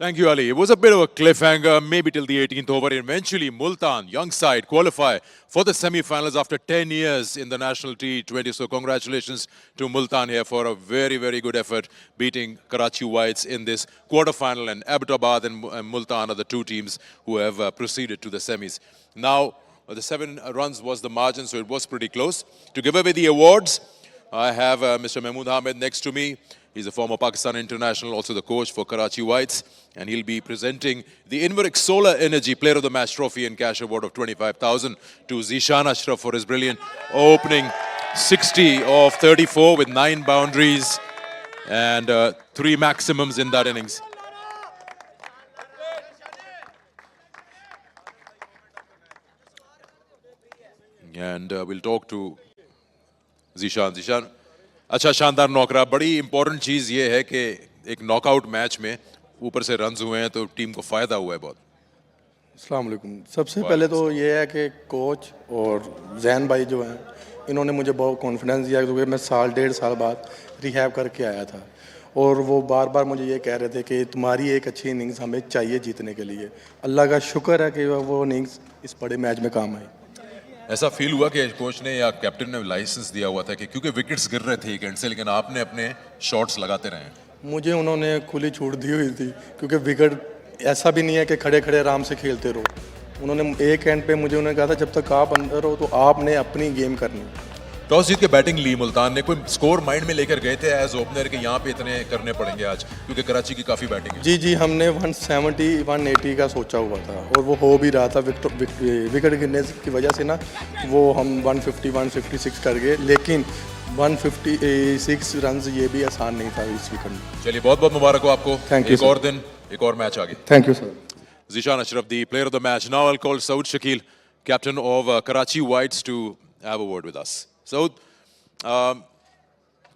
Thank you, Ali. It was a bit of a cliffhanger, maybe till the 18th over. Eventually, Multan, young side, qualify for the semi-finals after 10 years in the national T20. So congratulations to Multan here for a very, very good effort, beating Karachi Whites in this quarter-final. And Abbottabad and Multan are the two teams who have proceeded to the semis. Now, the 7 runs was the margin, so it was pretty close. To give away the awards, I have Mr. Mahmood Ahmed next to me. He's a former Pakistan international, also the coach for Karachi Whites, and he'll be presenting the Inveric Solar Energy Player of the Match trophy and cash award of 25,000 to Zishan Ashraf for his brilliant opening 60 of 34 with 9 boundaries and 3 maximums in that innings. And we'll talk to Zishan. Zishan, अच्छा शानदार नॉकरा. बड़ी important चीज़ ये है कि एक knockout match में ऊपर से रन्स हुए हैं तो टीम को फ़ायदा हुआ है बहुत. अस्सलाम वालेकुम. सबसे पहले तो ये है कि कोच और जैन भाई जो हैं इन्होंने मुझे बहुत कॉन्फिडेंस दिया क्योंकि मैं साल 1.5 साल बाद रिहैब करके आया था और वो बार बार मुझे ये कह रहे थे कि तुम्हारी एक अच्छी इनिंग्स हमें चाहिए जीतने के लिए. अल्लाह का शुक्र है कि वो इनिंग्स इस बड़े मैच में काम आई. ऐसा फील हुआ कि कोच ने या कैप्टन ने लाइसेंस दिया हुआ था कि क्योंकि विकेट्स गिर रहे थे एक एंड से, लेकिन आपने अपने शॉट्स लगाते रहे? मुझे उन्होंने खुली छूट दी हुई थी क्योंकि विकेट ऐसा भी नहीं है कि खड़े खड़े आराम से खेलते रहो. उन्होंने एक एंड पे मुझे उन्होंने कहा था जब तक आप अंदर हो तो आपने अपनी गेम करनी. टॉस जीत के बैटिंग ली मुल्तान ने. कोई स्कोर माइंड में लेकर गए थे एज ओपनर के यहाँ पे इतने करने पड़ेंगे आज क्योंकि कराची की काफ़ी बैटिंग है? जी हमने 170 180 का सोचा हुआ था और वो हो भी रहा था. विकेट गिरने की वजह से ना वो हम 150 156 कर गए, लेकिन 156 रन ये भी आसान नहीं था इस विकेट में. चलिए बहुत बहुत मुबारक हो आपको. Thank you. एक और दिन एक और मैच आगे. Thank you sir. Zishan Ashraf, the player of the match. Now I'll call Saud Shakil, captain of Karachi Whites, to have a word with us. Saud,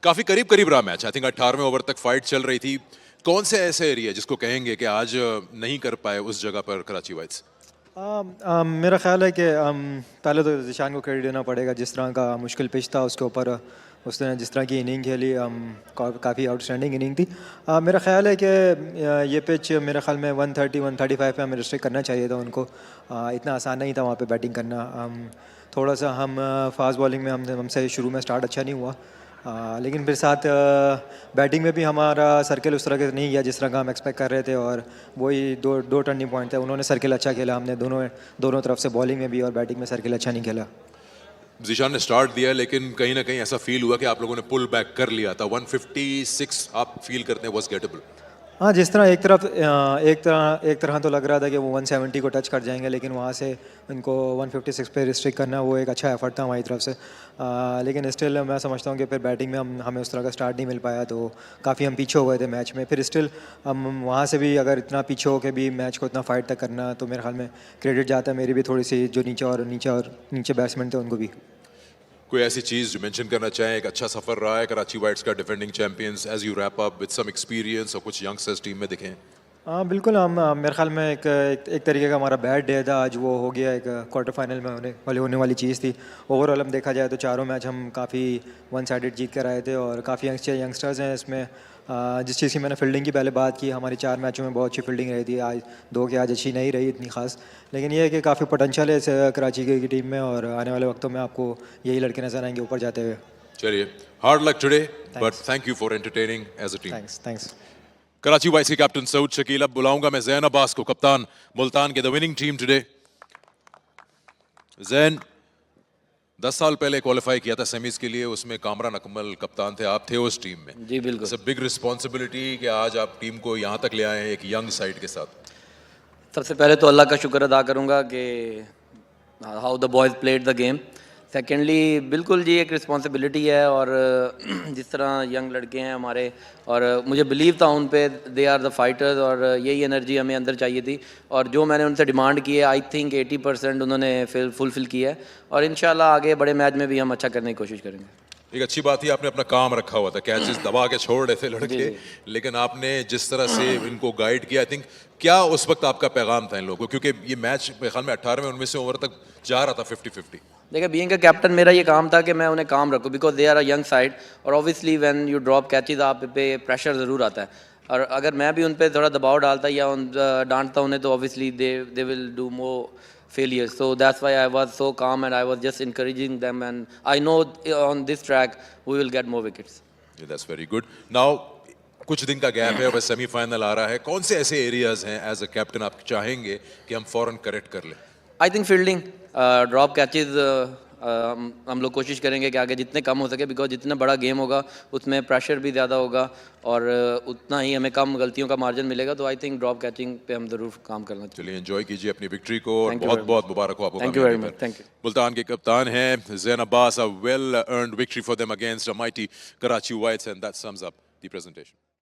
काफ़ी करीब रहा मैच. आई थिंक 18वें ओवर तक fight चल रही थी. कौन से ऐसे एरिया जिसको कहेंगे कि आज नहीं कर पाए उस जगह पर कराची वाइट्स? मेरा ख्याल है कि पहले तो ज़िशान को क्रेडिट देना पड़ेगा. जिस तरह का मुश्किल पिच था उसके ऊपर उसने जिस तरह की इनिंग खेली काफ़ी आउटस्टैंडिंग इनिंग थी. मेरा ख्याल है कि ये पिच मेरे ख्याल में 130 135 पे हमें रिस्ट्रिक्ट करना चाहिए था उनको. इतना आसान नहीं था वहाँ पे बैटिंग करना. थोड़ा सा हम फास्ट बॉलिंग में हमसे शुरू में स्टार्ट अच्छा नहीं हुआ, लेकिन फिर साथ बैटिंग में भी हमारा सर्किल उस तरह के नहीं गया जिस तरह का हम एक्सपेक्ट कर रहे थे. और वही दो टर्निंग पॉइंट थे. उन्होंने सर्किल अच्छा खेला, हमने दोनों तरफ से बॉलिंग में भी और बैटिंग में सर्किल अच्छा नहीं खेला. ज़िशान ने स्टार्ट दिया लेकिन कहीं ना कहीं ऐसा फील हुआ कि आप लोगों ने पुल बैक कर लिया था. 156 आप फील करते हैं वॉज गेटेबल? हाँ, जिस तरह एक तरह तो लग रहा था कि वो 170 को टच कर जाएंगे, लेकिन वहाँ से इनको 156 पे रिस्ट्रिक्ट करना वो एक अच्छा एफर्ट था हमारी तरफ से. लेकिन स्टिल मैं समझता हूँ कि फिर बैटिंग में हमें उस तरह का स्टार्ट नहीं मिल पाया तो काफ़ी हम पीछे हो गए थे मैच में. फिर स्टिल हम वहाँ से भी अगर इतना पीछे हो के भी मैच को इतना फाइट तक करना तो मेरे ख्याल में क्रेडिट जाता है मेरी भी थोड़ी सी जो नीचे बैट्समैन थे उनको भी. कोई ऐसी चीज़ जो मेंशन करना चाहें? एक अच्छा सफ़र रहा है कराची वाइट्स का, defending champions, as you wrap up with some experience और कुछ यंगस्टर्स टीम में दिखें. हाँ बिल्कुल. हम मेरे ख्याल में एक तरीके का हमारा बैड डे था आज. वो हो गया एक क्वार्टर फाइनल में होने वाली चीज़ थी. ओवरऑल हम देखा जाए तो चारों मैच हम काफ़ी वन साइडेड जीत कर आए थे और काफ़ी यंगस्टर्स हैं इसमें. जिस चीज़ की मैंने फील्डिंग की पहले बात की, हमारी 4 मैचों में बहुत अच्छी फील्डिंग रही थी. आज 2 की आज अच्छी नहीं रही इतनी खास, लेकिन ये है कि काफ़ी पोटेंशियल है इस कराची की टीम में और आने वाले वक्तों में आपको यही लड़के नजर आएंगे ऊपर जाते हुए. चलिए, hard luck today, but thank you for entertaining as a team. Thanks. Karachi Whites के कैप्टन सऊद शकील. अब बुलाऊंगा मैं जैन अब्बास को, कप्तान मुल्तान के the winning team today. Zain, 10 साल पहले क्वालिफाई किया था सेमीज के लिए, उसमें कामरान अकमल कप्तान थे, आप थे उस टीम में. जी बिल्कुल. इट्स अ बिग रिस्पॉन्सिबिलिटी कि आज आप टीम को यहाँ तक ले आए हैं एक यंग साइड के साथ. सबसे पहले तो अल्लाह का शुक्र अदा करूँगा कि how the boys played the game. Secondly बिल्कुल जी एक रिस्पॉन्सिबिलिटी है और जिस तरह यंग लड़के हैं हमारे और मुझे बिलीव था उन पे, दे आर द फाइटर्स और यही एनर्जी हमें अंदर चाहिए थी. और जो मैंने उनसे डिमांड की है आई थिंक 80% उन्होंने फुलफिल किया है और इंशाल्लाह आगे बड़े मैच में भी हम अच्छा करने की कोशिश करेंगे. एक अच्छी बात ही आपने अपना काम रखा हुआ था. कैचेस दबा के छोड़ रहे थे लड़के, लेकिन आपने जिस तरह से इनको गाइड किया, आई थिंक क्या उस वक्त आपका पैगाम था इन लोगों को? क्योंकि ये मैच मेरे ख्याल में 18वें 19वें ओवर तक जा रहा था 50-50. देखिए बीइंग का कैप्टन मेरा ये काम था कि मैं उन्हें काम रखूं because they are a young side और obviously when you drop catches आप पे प्रेशर ज़रूर आता है. और अगर मैं भी उन पे थोड़ा दबाव डालता या डांटता उन्हें तो obviously they will do more failures. So that's why I was so calm and I was just encouraging them. And I know on this track we will get more wickets. Yeah, that's very good. Now, कुछ दिन का gap है, बस semifinal आ रहा है. कौन से ऐसे एरियाज हैं एज अ कैप्टन आप चाहेंगे कि हम फौरन करेक्ट कर लें? I think fielding, drop catches हम लोग कोशिश करेंगे कि आगे जितने कम हो सके, बिकॉज जितना बड़ा गेम होगा उसमें प्रेशर भी ज़्यादा होगा और उतना ही हमें कम गलतियों का मार्जिन मिलेगा. तो आई थिंक ड्रॉप कैचिंग पे हम ज़रूर काम करना चाहिए. चलिए एंजॉय कीजिए अपनी विक्ट्री को और Thank you बहुत very बहुत मुबारक हो आपको. Thank you very much. Thank you. Multan के कप्तान हैं ज़ैन Abbas. A well earned victory for them against a mighty Karachi Whites, and that sums up the presentation.